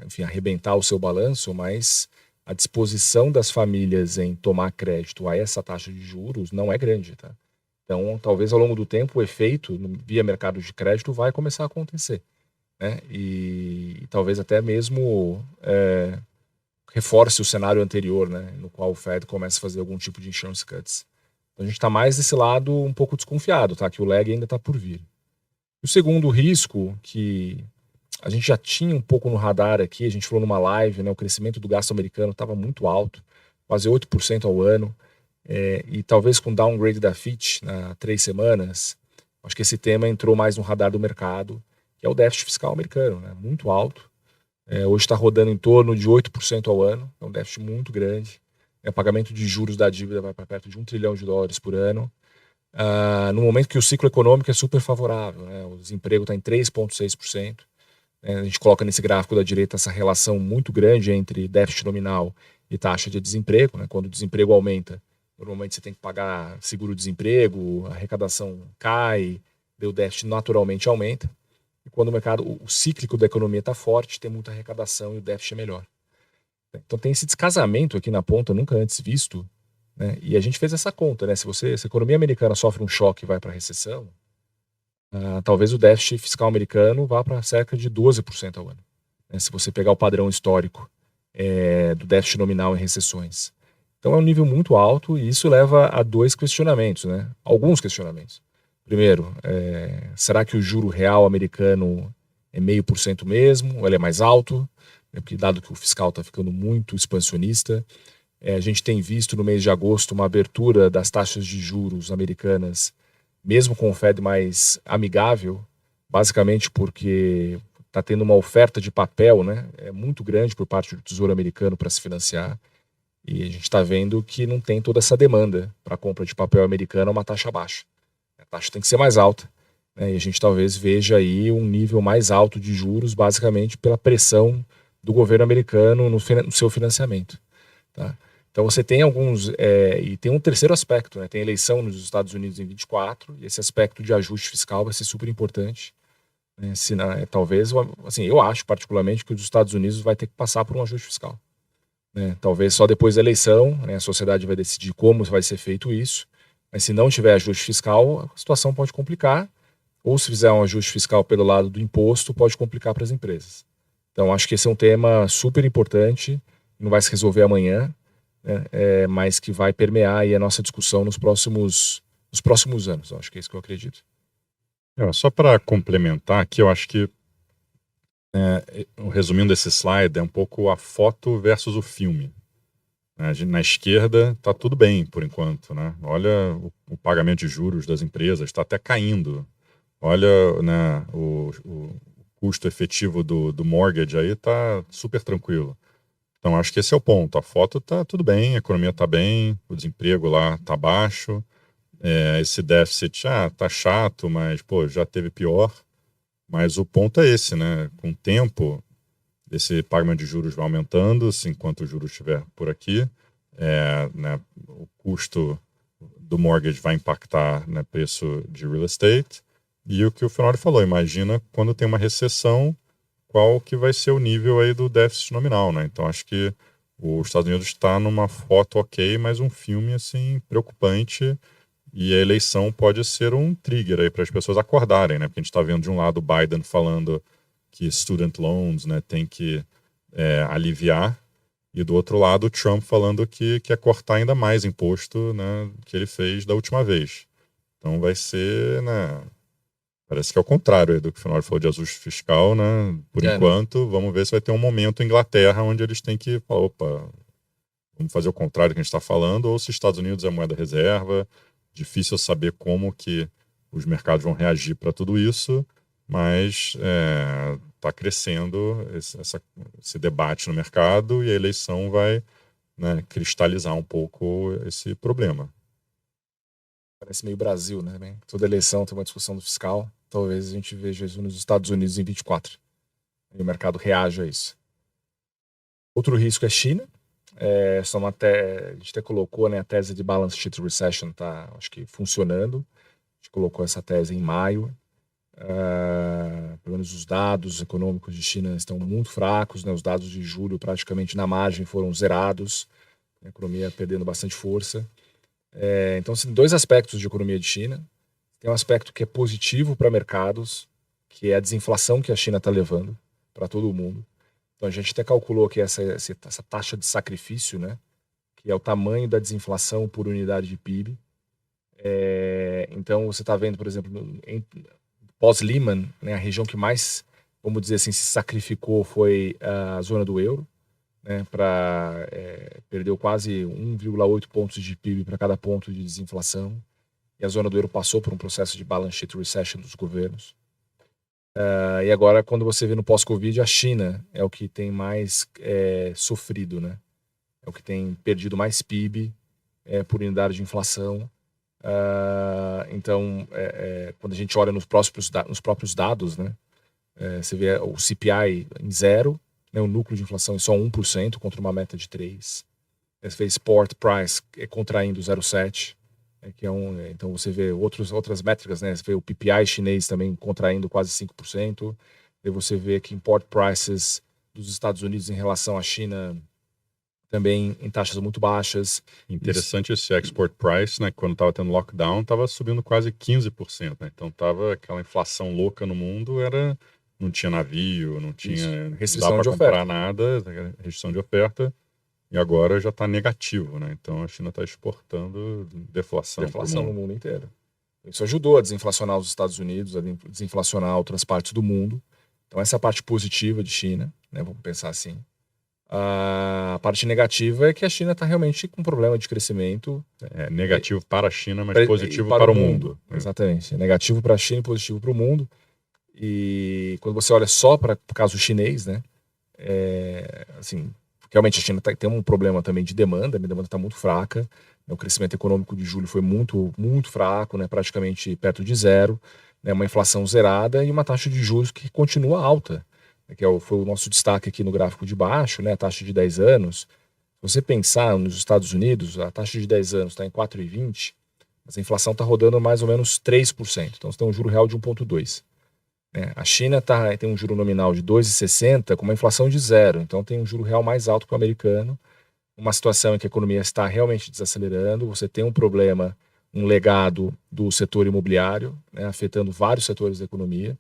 enfim, arrebentar o seu balanço, mas a disposição das famílias em tomar crédito a essa taxa de juros não é grande. Tá? Então, talvez ao longo do tempo, o efeito via mercado de crédito vai começar a acontecer. Né? E talvez até mesmo reforce o cenário anterior, né? No qual o Fed começa a fazer algum tipo de insurance cuts. Então, a gente está mais desse lado um pouco desconfiado, tá? Que o lag ainda está por vir. O segundo risco, que a gente já tinha um pouco no radar aqui, a gente falou numa live, né? O crescimento do gasto americano estava muito alto, quase 8% ao ano, e talvez com downgrade da Fitch há 3 semanas, acho que esse tema entrou mais no radar do mercado, que é o déficit fiscal americano, né? Muito alto. Hoje está rodando em torno de 8% ao ano, é um déficit muito grande. O pagamento de juros da dívida vai para perto de US$ 1 trilhão por ano. No momento que o ciclo econômico é super favorável, né? O desemprego está em 3,6%. A gente coloca nesse gráfico da direita essa relação muito grande entre déficit nominal e taxa de desemprego, né? Quando o desemprego aumenta, normalmente você tem que pagar seguro-desemprego, a arrecadação cai, o déficit naturalmente aumenta. E quando o cíclico da economia está forte, tem muita arrecadação e o déficit é melhor. Então tem esse descasamento aqui na ponta, nunca antes visto, né? E a gente fez essa conta, né? Se a economia americana sofre um choque e vai para a recessão, talvez o déficit fiscal americano vá para cerca de 12% ao ano, né? Se você pegar o padrão histórico do déficit nominal em recessões. Então é um nível muito alto e isso leva a dois questionamentos, né? Alguns questionamentos. Primeiro, será que o juro real americano é 0,5% mesmo, ou ele é mais alto? Porque dado que o fiscal está ficando muito expansionista, a gente tem visto no mês de agosto uma abertura das taxas de juros americanas, mesmo com o Fed mais amigável, basicamente porque está tendo uma oferta de papel, né, muito grande por parte do Tesouro Americano para se financiar, e a gente está vendo que não tem toda essa demanda para a compra de papel americano a uma taxa baixa. A taxa tem que ser mais alta, né, e a gente talvez veja aí um nível mais alto de juros, basicamente pela pressão do governo americano no seu financiamento. Tá? Então você tem alguns, e tem um terceiro aspecto, né? Tem eleição nos Estados Unidos em 24, e esse aspecto de ajuste fiscal vai ser super importante, né? Talvez, assim, eu acho particularmente que os Estados Unidos vai ter que passar por um ajuste fiscal, né? Talvez só depois da eleição, né, a sociedade vai decidir como vai ser feito isso, mas se não tiver ajuste fiscal, a situação pode complicar, ou se fizer um ajuste fiscal pelo lado do imposto, pode complicar para as empresas. Então acho que esse é um tema super importante, não vai se resolver amanhã, né, mas que vai permear aí a nossa discussão nos próximos anos. Acho que é isso que eu acredito. Só para complementar aqui, eu acho que resumindo esse slide, é um pouco a foto versus o filme. Na esquerda está tudo bem por enquanto, né? Olha o pagamento de juros das empresas, está até caindo. Olha, né, o custo efetivo do mortgage aí está super tranquilo. Então acho que esse é o ponto. A foto está tudo bem, a economia está bem, o desemprego lá está baixo, esse déficit está chato, mas pô, já teve pior. Mas o ponto é esse, né? Com o tempo, esse pagamento de juros vai aumentando, assim, enquanto o juros estiver por aqui, né, o custo do mortgage vai impactar no preço de real estate. E o que o Finório falou, imagina quando tem uma recessão, qual que vai ser o nível aí do déficit nominal, né? Então acho que os Estados Unidos está numa foto ok, mas um filme assim preocupante, e a eleição pode ser um trigger aí para as pessoas acordarem, né? Porque a gente está vendo de um lado o Biden falando que student loans, né, tem que aliviar, e do outro lado o Trump falando que quer cortar ainda mais imposto, né, que ele fez da última vez. Então vai ser, né, parece que é o contrário aí do que o Finório falou de ajuste fiscal, né? Por enquanto, vamos ver se vai ter um momento em Inglaterra onde eles têm que falar, opa, vamos fazer o contrário que a gente está falando, ou se Estados Unidos é moeda reserva. Difícil saber como que os mercados vão reagir para tudo isso, mas está crescendo esse debate no mercado, e a eleição vai, né, cristalizar um pouco esse problema. Parece meio Brasil, né? Toda eleição tem uma discussão do fiscal. Talvez a gente veja isso nos Estados Unidos em 24. E o mercado reage a isso. Outro risco é China. A gente até colocou, né, a tese de balance sheet recession, tá, acho que funcionando. A gente colocou essa tese em maio. Pelo menos os dados econômicos de China estão muito fracos, né? Os dados de julho praticamente na margem foram zerados. A economia perdendo bastante força. Então, assim, dois aspectos de economia de China. Tem um aspecto que é positivo para mercados, que é a desinflação que a China está levando para todo o mundo. Então a gente até calculou que essa taxa de sacrifício, né, que é o tamanho da desinflação por unidade de PIB. Então você está vendo, por exemplo, pós-Lehman, né, a região que mais, vamos dizer assim, se sacrificou foi a zona do euro, né, perdeu quase 1,8 pontos de PIB para cada ponto de desinflação. E a zona do euro passou por um processo de balance sheet recession dos governos. E agora, quando você vê no pós-Covid, a China é o que tem mais sofrido, né? é o que tem perdido mais PIB por unidade de inflação. Então, quando a gente olha nos próprios dados, né, você vê o CPI em 0, né, o núcleo de inflação em só 1% contra uma meta de 3%. Você vê Spot Price contraindo 0,7%. Então você vê outras métricas, né? Você vê o PPI chinês também contraindo quase 5%. E você vê que Import Prices dos Estados Unidos em relação à China também em taxas muito baixas. Interessante esse export price, né? Quando estava tendo lockdown, estava subindo quase 15%, né? Então tava aquela inflação louca no mundo, não tinha navio, não tinha restrição não de dá para comprar oferta. nada, restrição de oferta, e agora já está negativo, né? Então a China está exportando deflação no mundo inteiro. Isso ajudou a desinflacionar os Estados Unidos, a desinflacionar outras partes do mundo. Então essa é a parte positiva de China, né? Vamos pensar assim. A parte negativa é que a China está realmente com um problema de crescimento. Negativo para a China, mas positivo para o mundo. Exatamente. É negativo para a China e positivo para o mundo. E quando você olha só para o caso chinês, né? Assim, realmente a China tem um problema também de demanda, a demanda está muito fraca. O crescimento econômico de julho foi muito, muito fraco, né? Praticamente perto de 0. Né? Uma inflação zerada e uma taxa de juros que continua alta. Foi o nosso destaque aqui no gráfico de baixo, né? A taxa de 10 anos. Se você pensar nos Estados Unidos, a taxa de 10 anos está em 4,20, mas a inflação está rodando mais ou menos 3%. Então você tem um juro real de 1,2%. A China tem um juro nominal de 2,60 com uma inflação de 0. Então tem um juro real mais alto que o americano. Uma situação em que a economia está realmente desacelerando. Você tem um problema, um legado do setor imobiliário, né? Afetando vários setores da economia.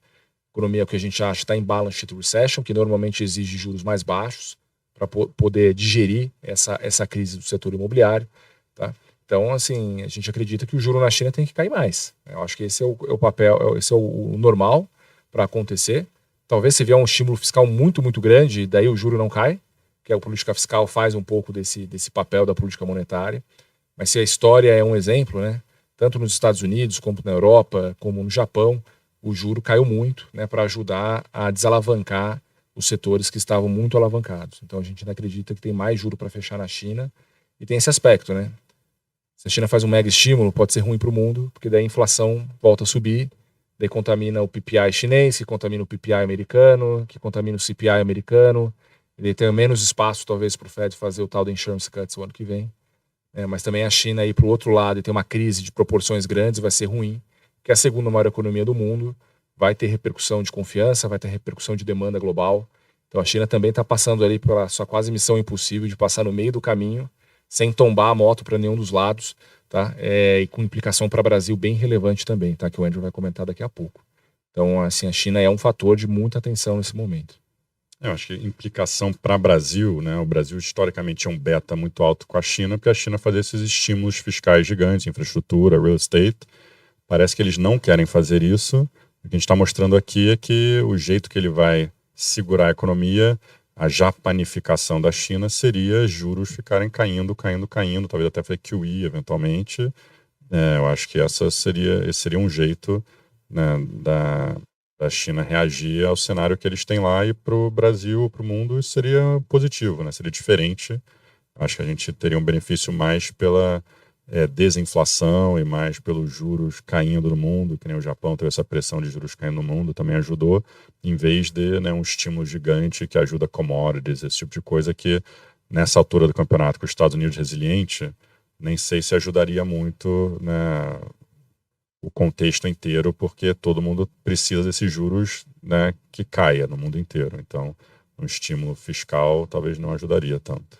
Economia que a gente acha está em balance sheet recession, que normalmente exige juros mais baixos para poder digerir essa crise do setor imobiliário. Tá? Então, assim, a gente acredita que o juro na China tem que cair mais. Eu acho que esse é o papel, esse é o normal para acontecer. Talvez se vier um estímulo fiscal muito, muito grande, daí o juro não cai, que a política fiscal faz um pouco desse papel da política monetária. Mas se a história é um exemplo, né, tanto nos Estados Unidos, como na Europa, como no Japão, o juro caiu muito, né, para ajudar a desalavancar os setores que estavam muito alavancados. Então a gente não acredita que tem mais juro para fechar na China. E tem esse aspecto, né? Se a China faz um mega estímulo, pode ser ruim para o mundo, porque daí a inflação volta a subir, daí contamina o PPI chinês, que contamina o PPI americano, que contamina o CPI americano, e daí tem menos espaço, talvez, para o Fed fazer o tal da insurance cuts o ano que vem. Mas também a China ir para o outro lado e ter uma crise de proporções grandes vai ser ruim, que é a segunda maior economia do mundo, vai ter repercussão de confiança, vai ter repercussão de demanda global. Então a China também está passando ali pela sua quase missão impossível de passar no meio do caminho, sem tombar a moto para nenhum dos lados, tá? E com implicação para o Brasil bem relevante também, tá? Que o Andrew vai comentar daqui a pouco. Então, assim, a China é um fator de muita atenção nesse momento. Eu acho que implicação para o Brasil, né? O Brasil historicamente é um beta muito alto com a China, porque a China fazia esses estímulos fiscais gigantes, infraestrutura, real estate. Parece que eles não querem fazer isso. O que a gente está mostrando aqui é que o jeito que ele vai segurar a economia, a japanificação da China, seria juros ficarem caindo, talvez até fazer QE eventualmente. Eu acho que esse seria um jeito, né, da China reagir ao cenário que eles têm lá, e para o Brasil, para o mundo, isso seria positivo, né? Seria diferente. Acho que a gente teria um benefício mais pela desinflação e mais pelos juros caindo no mundo, que nem o Japão teve essa pressão de juros caindo no mundo, também ajudou, em vez de, né, um estímulo gigante que ajuda commodities, esse tipo de coisa que, nessa altura do campeonato, com os Estados Unidos resiliente, nem sei se ajudaria muito, né, o contexto inteiro, porque todo mundo precisa desses juros, né, que caia no mundo inteiro. Então, um estímulo fiscal talvez não ajudaria tanto.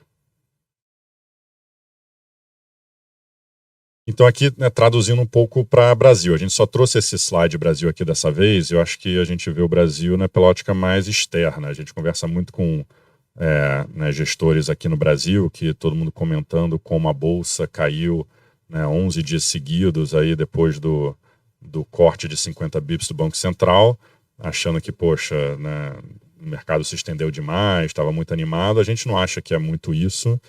Então aqui, né, traduzindo um pouco para Brasil, a gente só trouxe esse slide Brasil aqui dessa vez, eu acho que a gente vê o Brasil, né, pela ótica mais externa. A gente conversa muito com né, gestores aqui no Brasil, que todo mundo comentando como a Bolsa caiu, né, 11 dias seguidos aí depois do corte de 50 bips do Banco Central, achando que, poxa, né, o mercado se estendeu demais, estava muito animado. A gente não acha que é muito isso,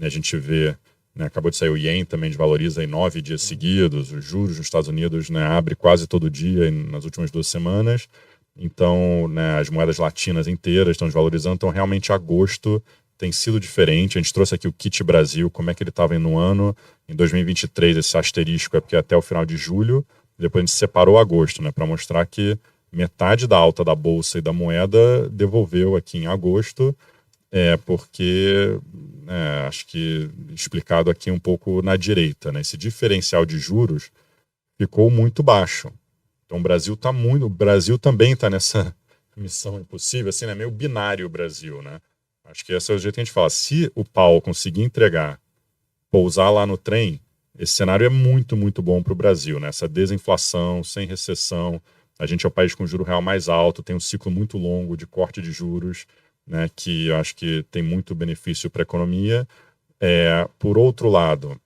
né, a gente vê, né, acabou de sair o Yen também desvaloriza em 9 dias seguidos, os juros nos Estados Unidos, né, abre quase todo dia nas últimas 2 semanas. Então, né, as moedas latinas inteiras estão desvalorizando. Então, realmente, agosto tem sido diferente. A gente trouxe aqui o Kit Brasil, como é que ele estava indo no ano. Em 2023, esse asterisco é porque até o final de julho, depois a gente separou agosto, né, para mostrar que metade da alta da bolsa e da moeda devolveu aqui em agosto, porque acho que explicado aqui um pouco na direita, né, esse diferencial de juros ficou muito baixo. Então o Brasil também está nessa missão impossível, assim, né, meio binário o Brasil, né? Acho que esse é o jeito que a gente fala. Se o Powell conseguir entregar, pousar lá no trem, esse cenário é muito, muito bom para o Brasil, né? Essa desinflação, sem recessão. A gente é o país com juro real mais alto, tem um ciclo muito longo de corte de juros, né, que eu acho que tem muito benefício para a economia. Por outro lado,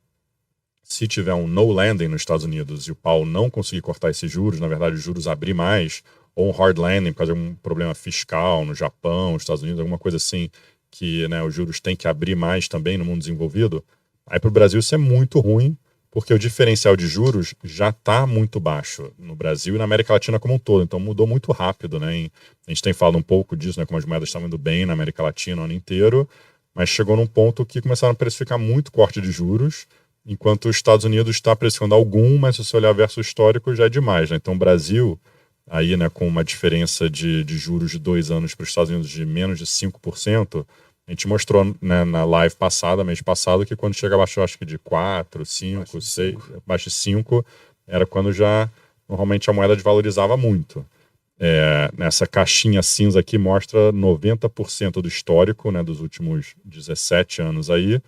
se tiver um no landing nos Estados Unidos e o Powell não conseguir cortar esses juros, na verdade os juros abrir mais, ou um hard landing por causa de um problema fiscal no Japão, nos Estados Unidos, alguma coisa assim, que, né, os juros têm que abrir mais também no mundo desenvolvido, aí para o Brasil isso é muito ruim, porque o diferencial de juros já está muito baixo no Brasil e na América Latina como um todo. Então mudou muito rápido, né? A gente tem falado um pouco disso, né, como as moedas estavam indo bem na América Latina o ano inteiro, mas chegou num ponto que começaram a precificar muito corte de juros, enquanto os Estados Unidos está precificando algum, mas se você olhar verso histórico já é demais, né? Então o Brasil, aí, né, com uma diferença de juros de 2 anos para os Estados Unidos de menos de 5%, a gente mostrou, né, na live passada, mês passado, que quando chega abaixo, acho que de 4, 5, 6, abaixo de 5, era quando já normalmente a moeda desvalorizava muito. Nessa caixinha cinza aqui mostra 90% do histórico, né, dos últimos 17 anos aí,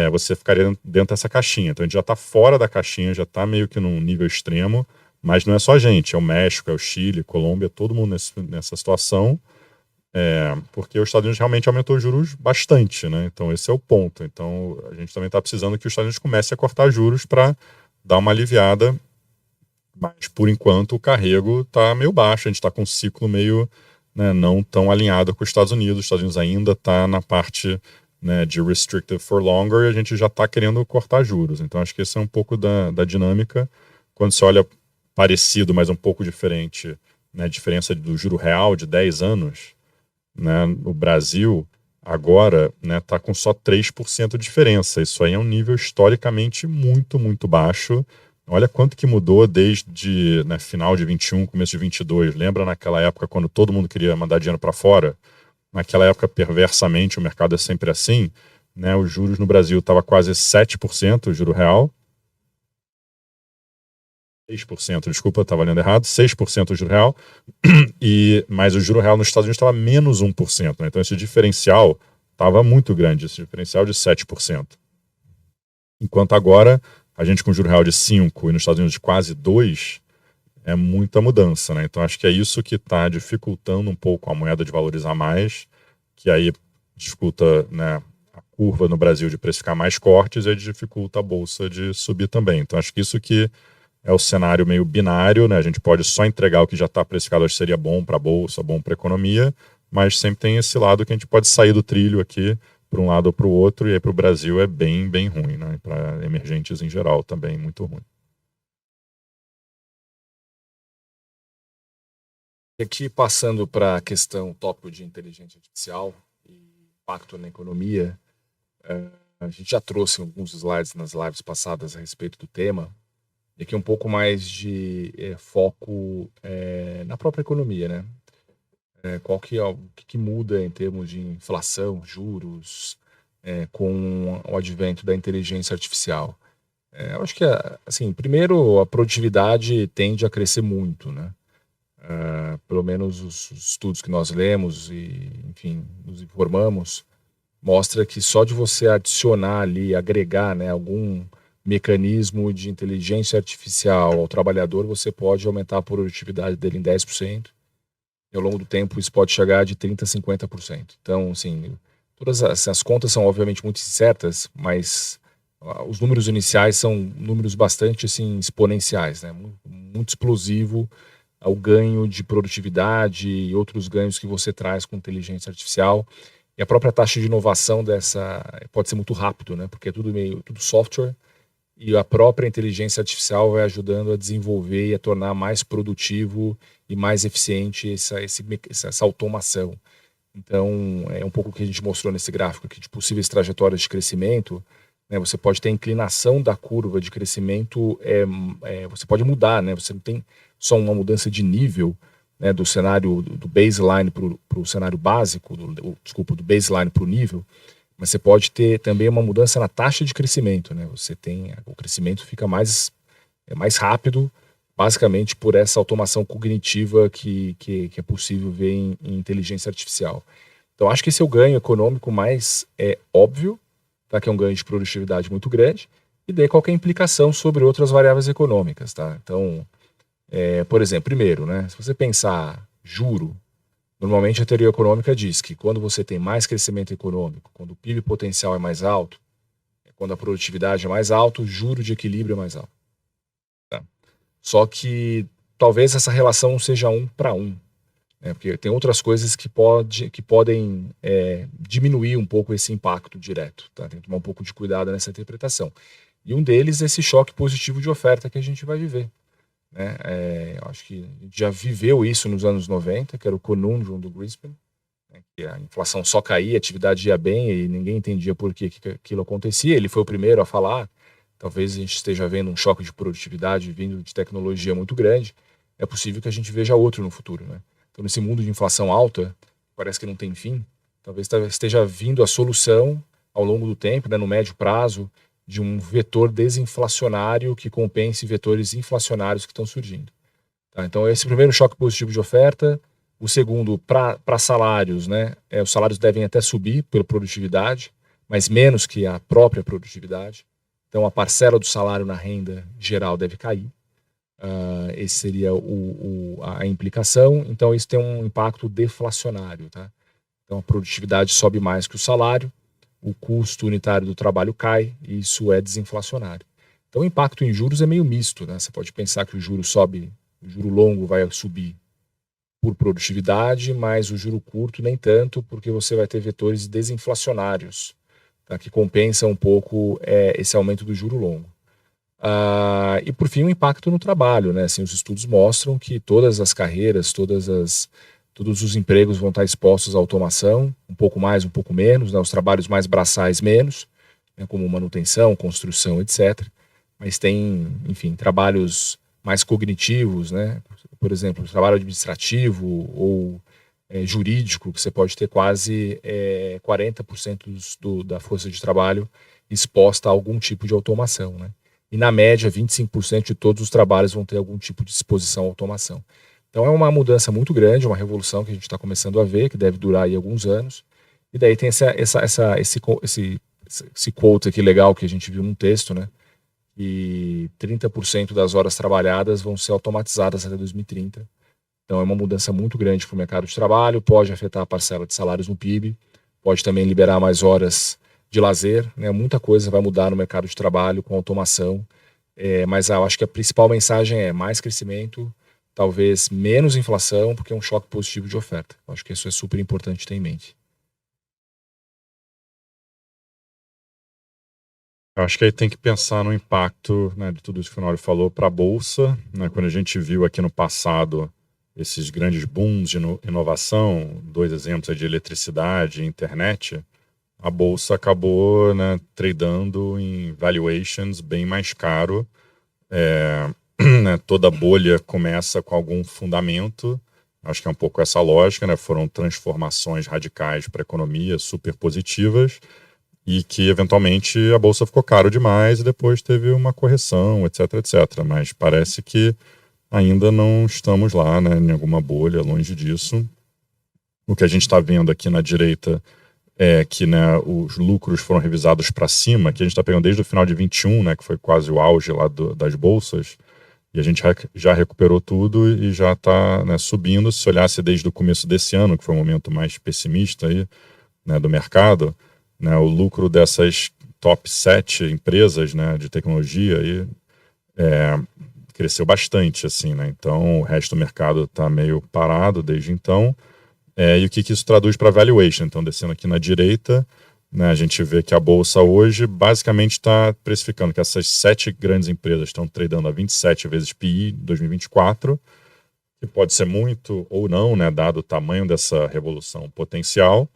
você ficaria dentro dessa caixinha. Então a gente já está fora da caixinha, já está meio que num nível extremo, mas não é só a gente, é o México, é o Chile, Colômbia, todo mundo nessa situação, porque os Estados Unidos realmente aumentou os juros bastante, né? Então esse é o ponto. Então a gente também está precisando que os Estados Unidos comecem a cortar juros para dar uma aliviada, mas por enquanto o carrego está meio baixo, a gente está com um ciclo meio, né, não tão alinhado com os Estados Unidos. Os Estados Unidos ainda está na parte, né, de restrictive for longer e a gente já está querendo cortar juros. Então acho que esse é um pouco da dinâmica. Quando você olha parecido, mas um pouco diferente, né, diferença do juro real de 10 anos, né, o Brasil agora está com só 3% de diferença. Isso aí é um nível historicamente muito, muito baixo. Olha quanto que mudou desde, né, final de 21, começo de 22. Lembra naquela época quando todo mundo queria mandar dinheiro para fora? Naquela época, perversamente, o mercado é sempre assim, né, os juros no Brasil estavam quase 7%, o juro real. 6%, desculpa, estava lendo errado, 6% o juro real, mas o juro real nos Estados Unidos estava menos 1%, né? Então esse diferencial estava muito grande, esse diferencial de 7%. Enquanto agora, a gente com juro real de 5% e nos Estados Unidos de quase 2%, é muita mudança, né? Então acho que é isso que está dificultando um pouco a moeda de valorizar mais, que aí dificulta, né, a curva no Brasil de precificar mais cortes e dificulta a bolsa de subir também. Então acho que isso que é o cenário meio binário, né? A gente pode só entregar o que já está precificado, acho que seria bom para a bolsa, bom para a economia, mas sempre tem esse lado que a gente pode sair do trilho aqui para um lado ou para o outro, e aí para o Brasil é bem, bem ruim, né? Para emergentes em geral também muito ruim. E aqui, passando para a questão tópico de inteligência artificial e impacto na economia, a gente já trouxe alguns slides nas lives passadas a respeito do tema, e aqui um pouco mais de foco na própria economia, né? Qual que é o que muda em termos de inflação, juros, com o advento da inteligência artificial? Eu acho que, assim, primeiro, a produtividade tende a crescer muito, né? Pelo menos os estudos que nós lemos e, enfim, nos informamos, mostra que só de você adicionar ali, agregar, né, algum mecanismo de inteligência artificial ao trabalhador, você pode aumentar a produtividade dele em 10%, e ao longo do tempo isso pode chegar de 30% a 50%. Então, assim, todas as contas são obviamente muito incertas, mas os números iniciais são números bastante, assim, exponenciais, né? Muito explosivo ao ganho de produtividade e outros ganhos que você traz com inteligência artificial. E a própria taxa de inovação dessa pode ser muito rápido, né? Porque é tudo software, e a própria inteligência artificial vai ajudando a desenvolver e a tornar mais produtivo e mais eficiente essa automação. Então, é um pouco o que a gente mostrou nesse gráfico aqui de possíveis trajetórias de crescimento, né? Você pode ter a inclinação da curva de crescimento, você pode mudar, né? Você não tem só uma mudança de nível, né, do cenário do baseline para o cenário básico, do baseline para o nível, mas você pode ter também uma mudança na taxa de crescimento, né? O crescimento fica mais rápido, basicamente por essa automação cognitiva que é possível ver em inteligência artificial. Então, acho que esse é o ganho econômico mais óbvio, tá? Que é um ganho de produtividade muito grande, e daí qualquer implicação sobre outras variáveis econômicas. Tá? Então, por exemplo, primeiro, né, se você pensar juro, normalmente a teoria econômica diz que quando você tem mais crescimento econômico, quando o PIB potencial é mais alto, quando a produtividade é mais alta, o juro de equilíbrio é mais alto. Tá? Só que talvez essa relação seja 1 para 1. Porque tem outras coisas que podem diminuir um pouco esse impacto direto. Tá? Tem que tomar um pouco de cuidado nessa interpretação. E um deles é esse choque positivo de oferta que a gente vai viver. Né? Eu acho que a gente já viveu isso nos anos 90, que era o conundrum do Greenspan, né? Que a inflação só caía, a atividade ia bem e ninguém entendia por que aquilo acontecia. Ele foi o primeiro a falar. Talvez a gente esteja vendo um choque de produtividade vindo de tecnologia muito grande. É possível que a gente veja outro no futuro. Né? Então, nesse mundo de inflação alta, parece que não tem fim, talvez esteja vindo a solução ao longo do tempo, né, no médio prazo, de um vetor desinflacionário que compense vetores inflacionários que estão surgindo. Tá? Então, esse primeiro choque positivo de oferta. O segundo, para salários, né, os salários devem até subir pela produtividade, mas menos que a própria produtividade. Então, a parcela do salário na renda geral deve cair. Esse seria a implicação. Então, isso tem um impacto deflacionário. Tá? Então, a produtividade sobe mais que o salário, o custo unitário do trabalho cai, e isso é desinflacionário. Então, o impacto em juros é meio misto. Né? Você pode pensar que o juro sobe, o juro longo vai subir por produtividade, mas o juro curto nem tanto, porque você vai ter vetores desinflacionários, tá? Que compensam um pouco esse aumento do juro longo. E por fim, o impacto no trabalho, né? Assim, os estudos mostram que todas as carreiras, todos os empregos vão estar expostos à automação, um pouco mais, um pouco menos, né? Os trabalhos mais braçais menos, né? Como manutenção, construção, etc. Mas tem, enfim, trabalhos mais cognitivos, né? Por exemplo, trabalho administrativo ou jurídico, que você pode ter quase 40% da força de trabalho exposta a algum tipo de automação, né? E na média, 25% de todos os trabalhos vão ter algum tipo de exposição à automação. Então é uma mudança muito grande, uma revolução que a gente está começando a ver, que deve durar aí alguns anos. E daí tem esse quote aqui legal que a gente viu num texto, né? E 30% das horas trabalhadas vão ser automatizadas até 2030. Então é uma mudança muito grande para o mercado de trabalho, pode afetar a parcela de salários no PIB, pode também liberar mais horas de lazer, né? Muita coisa vai mudar no mercado de trabalho com automação, mas eu acho que a principal mensagem é mais crescimento, talvez menos inflação, porque é um choque positivo de oferta. Eu acho que isso é super importante ter em mente. Eu acho que aí tem que pensar no impacto, né, de tudo isso que o Honório falou para a Bolsa. Né, quando a gente viu aqui no passado esses grandes booms de inovação, 2 exemplos de eletricidade e internet, a Bolsa acabou, né, tradando em valuations bem mais caro. Né, toda bolha começa com algum fundamento. Acho que é um pouco essa lógica. Né, foram transformações radicais para a economia, super positivas, e que eventualmente a bolsa ficou caro demais e depois teve uma correção, etc, etc. Mas parece que ainda não estamos lá, né, em alguma bolha, longe disso. O que a gente está vendo aqui na direita é que, né, os lucros foram revisados para cima, que a gente está pegando desde o final de 21, né, que foi quase o auge lá das bolsas, e a gente já recuperou tudo e já está, né, subindo. Se olhasse desde o começo desse ano, que foi o momento mais pessimista aí, né, do mercado, né, o lucro dessas top 7 empresas, né, de tecnologia aí, cresceu bastante, assim, né? Então o resto do mercado está meio parado desde então. E o que isso traduz para valuation? Então, descendo aqui na direita, né, a gente vê que a bolsa hoje basicamente está precificando que essas 7 grandes empresas estão tradando a 27 vezes PI em 2024, que pode ser muito ou não, né, dado o tamanho dessa revolução potencial,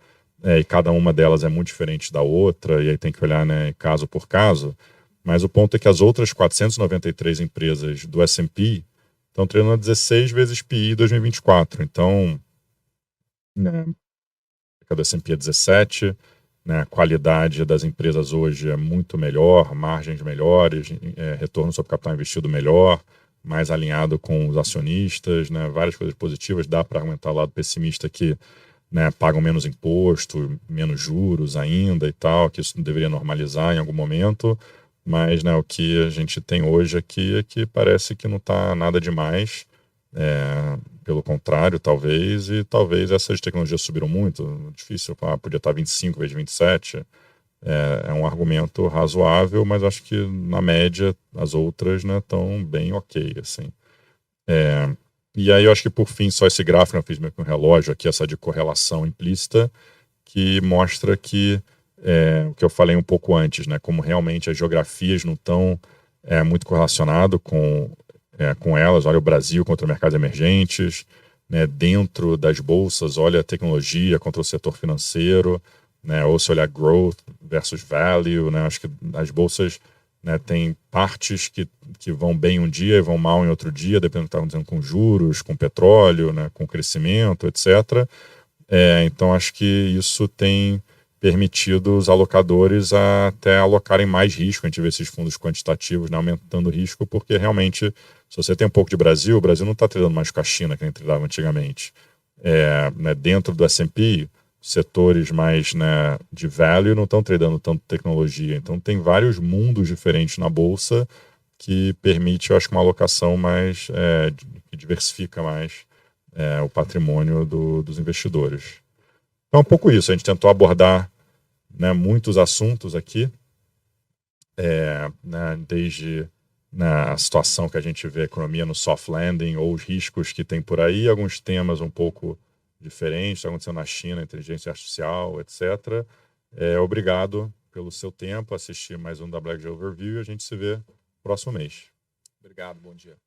e cada uma delas é muito diferente da outra, e aí tem que olhar, né, caso por caso. Mas o ponto é que as outras 493 empresas do S&P estão treinando 16 vezes PI em 2024. Então, né, a do S&P é 17, né, a qualidade das empresas hoje é muito melhor, margens melhores, retorno sobre capital investido melhor, mais alinhado com os acionistas, né, várias coisas positivas. Dá para argumentar o lado pessimista que, né, pagam menos imposto, menos juros ainda e tal, que isso deveria normalizar em algum momento, mas, né, o que a gente tem hoje aqui é que parece que não está nada demais, pelo contrário, talvez, e talvez essas tecnologias subiram muito, difícil falar, podia estar 25 vezes 27, é um argumento razoável, mas acho que na média as outras, né, estão bem ok, assim. E aí eu acho que por fim só esse gráfico, eu fiz meio que um relógio aqui, essa de correlação implícita, que mostra que o que eu falei um pouco antes, né, como realmente as geografias não estão muito correlacionado com elas. Olha o Brasil contra mercados emergentes, né, dentro das bolsas, olha a tecnologia contra o setor financeiro, né, ou se olhar growth versus value, né, acho que as bolsas, né, tem partes que vão bem um dia e vão mal em outro dia, dependendo do que está acontecendo com juros, com petróleo, né, com crescimento, etc. Então, acho que isso tem permitido os alocadores a até alocarem mais risco. A gente vê esses fundos quantitativos, né, aumentando o risco, porque realmente, se você tem um pouco de Brasil, o Brasil não está tradando mais com a China, que nem tradava antigamente. Né, dentro do S&P, setores mais, né, de value não estão tradando tanto tecnologia. Então, tem vários mundos diferentes na Bolsa que permite, eu acho, uma alocação mais, que diversifica mais o patrimônio dos investidores. Então, é um pouco isso. A gente tentou abordar, né, muitos assuntos aqui, né, desde, né, a situação que a gente vê a economia no soft landing ou os riscos que tem por aí, alguns temas um pouco diferentes, está acontecendo na China, inteligência artificial, etc. Obrigado pelo seu tempo, assistir mais um da BlackJ Overview e a gente se vê próximo mês. Obrigado, bom dia.